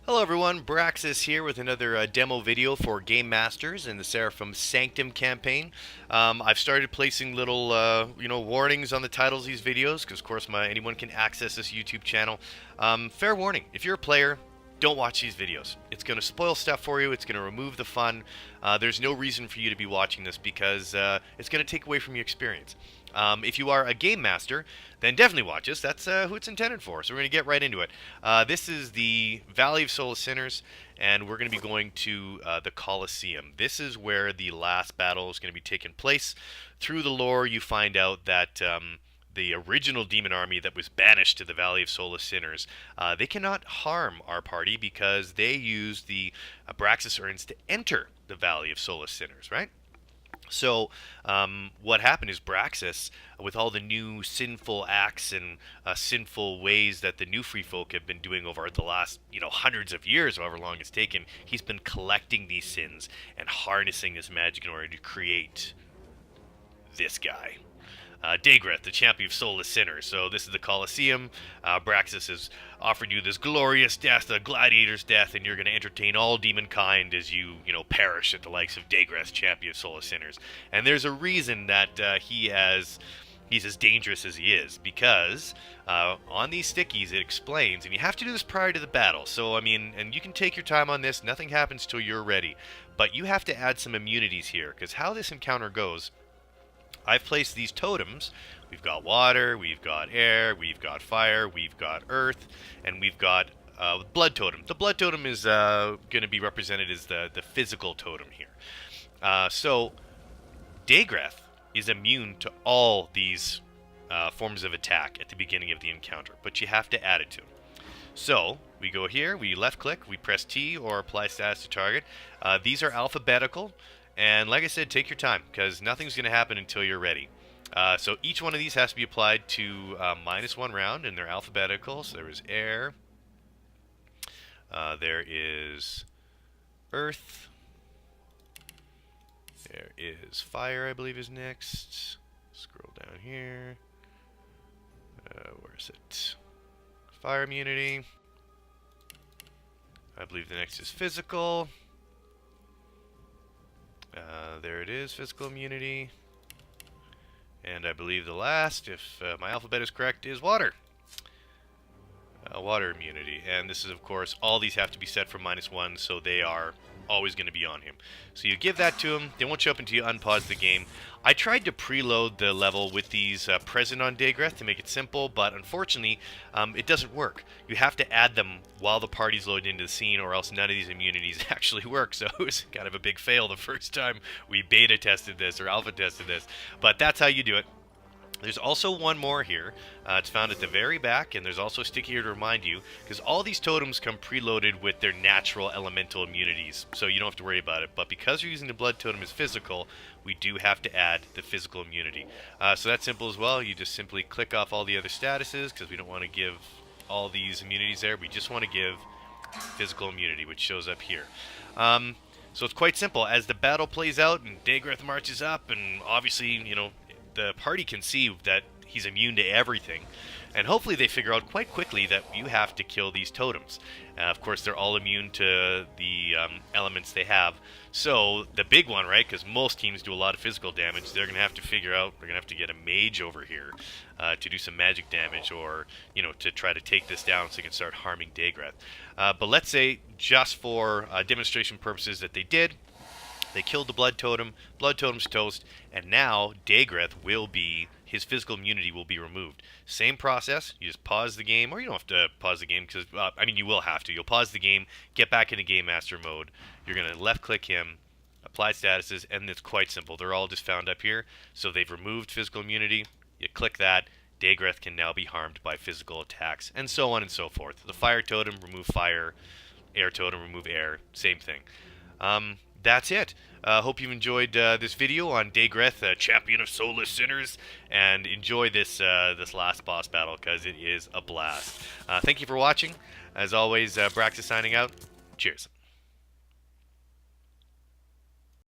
Hello everyone, Braxxis here with another demo video for Game Masters in the Seraphim Sanctum campaign. I've started placing little, warnings on the titles of these videos because, of course, anyone can access this YouTube channel. Fair warning: if you're a player, don't watch these videos. It's going to spoil stuff for you. It's going to remove the fun. There's no reason for you to be watching this because it's going to take away from your experience. If you are a game master, then definitely watch this. That's who it's intended for. So we're going to get right into it. This is the Valley of Soulless Sinners, and we're going to be going to the Colosseum. This is where the last battle is going to be taking place. Through the lore, you find out that the original demon army that was banished to the Valley of Soulless Sinners, they cannot harm our party because they use the Braxxis urns to enter the Valley of Soulless Sinners, right? So what happened is Braxxis, with all the new sinful acts and sinful ways that the new free folk have been doing over the last, hundreds of years, however long it's taken, he's been collecting these sins and harnessing this magic in order to create this guy. Degreth, the champion of soulless sinners. So this is the Colosseum. Braxxis has offered you this glorious death, a gladiator's death, and you're going to entertain all demon kind as you, perish at the likes of Degreth, champion of soulless sinners. And there's a reason that he's as dangerous as he is, because on these stickies it explains, and you have to do this prior to the battle. So, and you can take your time on this. Nothing happens till you're ready. But you have to add some immunities here, because how this encounter goes, I've placed these totems. We've got water, we've got air, we've got fire, we've got earth, and we've got blood totem. The blood totem is going to be represented as the physical totem here. So Degreth is immune to all these forms of attack at the beginning of the encounter, but you have to add it to him. So we go here, we left click, we press T or apply status to target. These are alphabetical. And like I said, take your time, because nothing's going to happen until you're ready. So each one of these has to be applied to -1 round, and they're alphabetical. So there is air. There is earth. There is fire, I believe, is next. Scroll down here. Where is it? Fire immunity. I believe the next is physical. There it is, physical immunity. And I believe the last, if my alphabet is correct, is water. Water immunity. And this is, of course, all these have to be set from -1, so they are always going to be on him. So you give that to him. They won't show up until you unpause the game. I tried to preload the level with these present on Degreth to make it simple, but unfortunately, it doesn't work. You have to add them while the party's loaded into the scene, or else none of these immunities actually work. So it was kind of a big fail the first time we beta tested this or alpha tested this. But that's how you do it. There's also one more here. It's found at the very back, and there's also a sticky here to remind you, because all these totems come preloaded with their natural elemental immunities, so you don't have to worry about it. But because you're using the blood totem as physical, we do have to add the physical immunity. So that's simple as well. You just simply click off all the other statuses, because we don't want to give all these immunities there. We just want to give physical immunity, which shows up here. So it's quite simple. As the battle plays out and Degreth marches up, and obviously, the party can see that he's immune to everything, and hopefully they figure out quite quickly that you have to kill these totems. Of course, they're all immune to the elements they have. So the big one, right, because most teams do a lot of physical damage, they're going to have to figure out, they're going to have to get a mage over here to do some magic damage, or, to try to take this down so they can start harming Degreth. But let's say, just for demonstration purposes, that they did. They killed the blood totem. Blood totem's toast, and now Degreth his physical immunity will be removed. Same process. You just pause the game, or you don't have to pause the game, because you will have to. You'll pause the game, get back into Game Master mode. You're gonna left click him, apply statuses, and it's quite simple. They're all just found up here. So they've removed physical immunity. You click that. Degreth can now be harmed by physical attacks, and so on and so forth. The fire totem, remove fire. Air totem, remove air. Same thing. That's it. Hope you've enjoyed this video on Degreth, champion of soulless sinners, and enjoy this last boss battle, because it is a blast. Thank you for watching. As always, Braxxis signing out. Cheers.